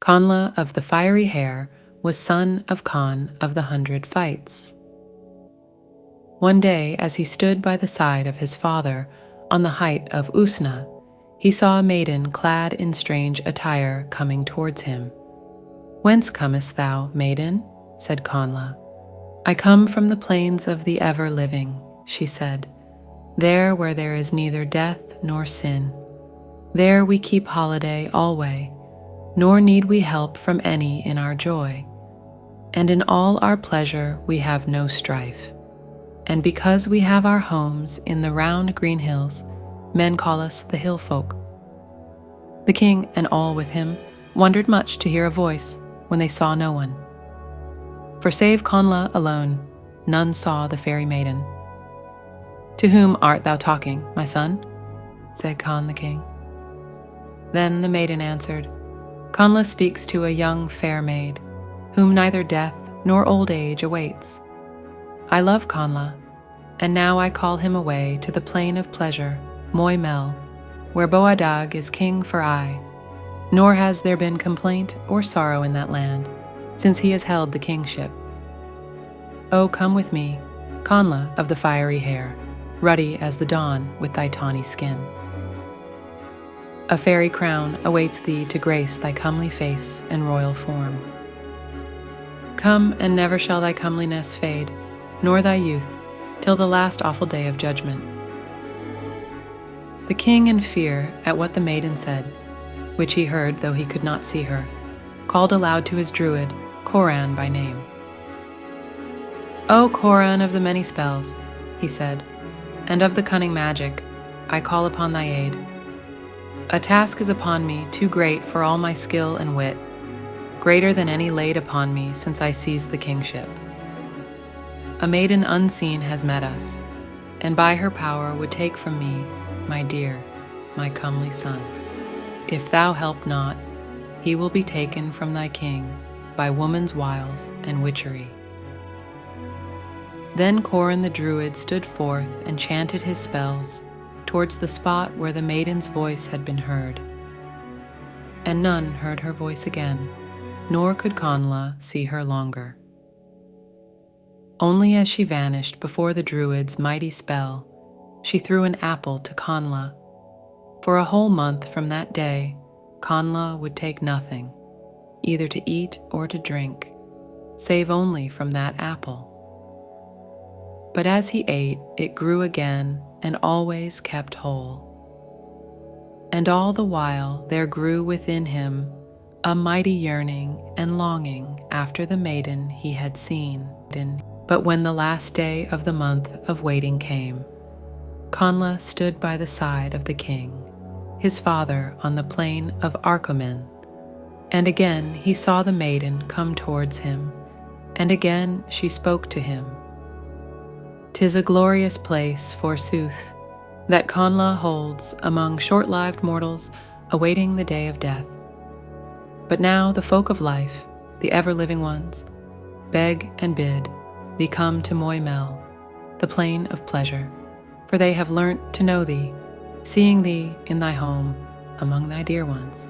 Conla of the Fiery Hair was son of Conn of the 100 Fights. One day, as he stood by the side of his father on the height of Usna, he saw a maiden clad in strange attire coming towards him. "Whence comest thou, maiden?" said Conla. "I come from the plains of the ever-living," she said, "there where there is neither death nor sin. There we keep holiday alway, nor need we help from any in our joy. And in all our pleasure we have no strife. And because we have our homes in the round green hills, men call us the hill folk." The king and all with him wondered much to hear a voice when they saw no one. For save Conla alone, none saw the Fairy Maiden. "To whom art thou talking, my son?" said Conn the king. Then the maiden answered, "Conla speaks to a young fair maid, whom neither death nor old age awaits. I love Conla, and now I call him away to the plain of pleasure, Moy Mell, where Boadag is king for aye, nor has there been complaint or sorrow in that land since he has held the kingship. Oh, come with me, Conla of the Fiery Hair, ruddy as the dawn with thy tawny skin. A fairy crown awaits thee to grace thy comely face and royal form. Come, and never shall thy comeliness fade, nor thy youth, till the last awful day of judgment." The king, in fear at what the maiden said, which he heard though he could not see her, called aloud to his Druid, Coran by name. "O Coran of the many spells," he said, "and of the cunning magic, I call upon thy aid. A task is upon me too great for all my skill and wit, greater than any laid upon me since I seized the kingship. A maiden unseen has met us, and by her power would take from me my dear, my comely son. If thou help not, he will be taken from thy king by woman's wiles and witchery." Then Coran the Druid stood forth and chanted his spells towards the spot where the maiden's voice had been heard. And none heard her voice again, nor could Conla see her longer. Only as she vanished before the Druid's mighty spell, she threw an apple to Conla. For a whole month from that day, Conla would take nothing, either to eat or to drink, save only from that apple. But as he ate, it grew again and always kept whole. And all the while there grew within him a mighty yearning and longing after the maiden he had seen. But when the last day of the month of waiting came, Conla stood by the side of the king, his father, on the plain of Arcomin, and again he saw the maiden come towards him, and again she spoke to him. "'Tis a glorious place, forsooth, that Conla holds among short-lived mortals awaiting the day of death. But now the folk of life, the ever-living ones, beg and bid thee come to Moy Mell, the plain of pleasure, for they have learnt to know thee, seeing thee in thy home among thy dear ones."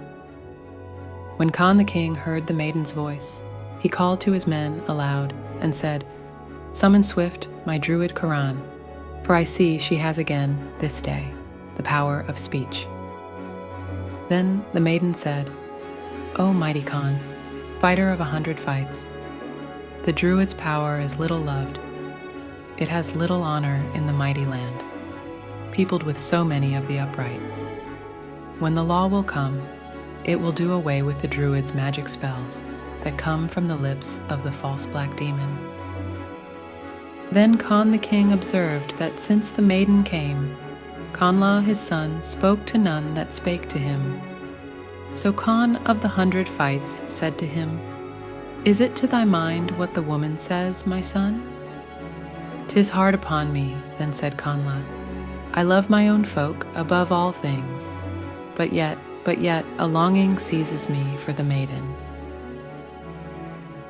When Conn the king heard the maiden's voice, he called to his men aloud and said, "Summon swift my Druid Coran, for I see she has again, this day, the power of speech." Then the maiden said, "O mighty Conn, fighter of 100 fights, the Druid's power is little loved. It has little honor in the mighty land, peopled with so many of the upright. When the law will come, it will do away with the Druid's magic spells that come from the lips of the false black demon." Then Conn the king observed that since the maiden came, Conla his son spoke to none that spake to him. So Conn of the 100 Fights said to him, "Is it to thy mind what the woman says, my son?" "'Tis hard upon me," then said Conla. "I love my own folk above all things, but yet a longing seizes me for the maiden."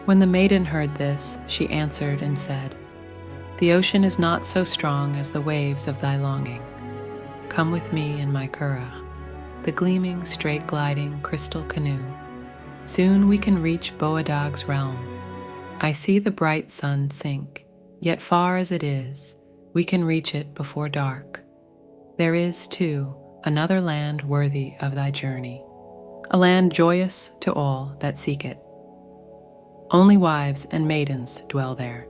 When the maiden heard this, she answered and said, "The ocean is not so strong as the waves of thy longing. Come with me in my curragh, the gleaming, straight-gliding crystal canoe, Soon we can reach Boadag's realm. I see the bright sun sink, yet far as it is, we can reach it before dark. There is, too, another land worthy of thy journey, a land joyous to all that seek it. Only wives and maidens dwell there.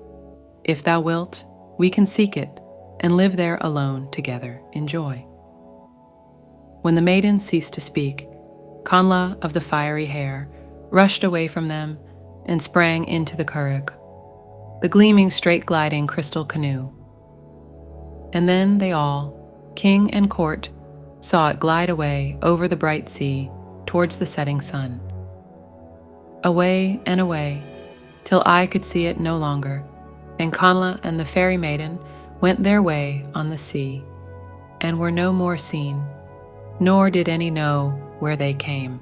If thou wilt, we can seek it and live there alone together in joy. When the maidens ceased to speak, Conla of the fiery hair rushed away from them and sprang into the curragh, the gleaming straight-gliding crystal canoe. And then they all, king and court, saw it glide away over the bright sea towards the setting sun. Away and away, till I could see it no longer, and Conla and the Fairy Maiden went their way on the sea, and were no more seen, nor did any know where they came.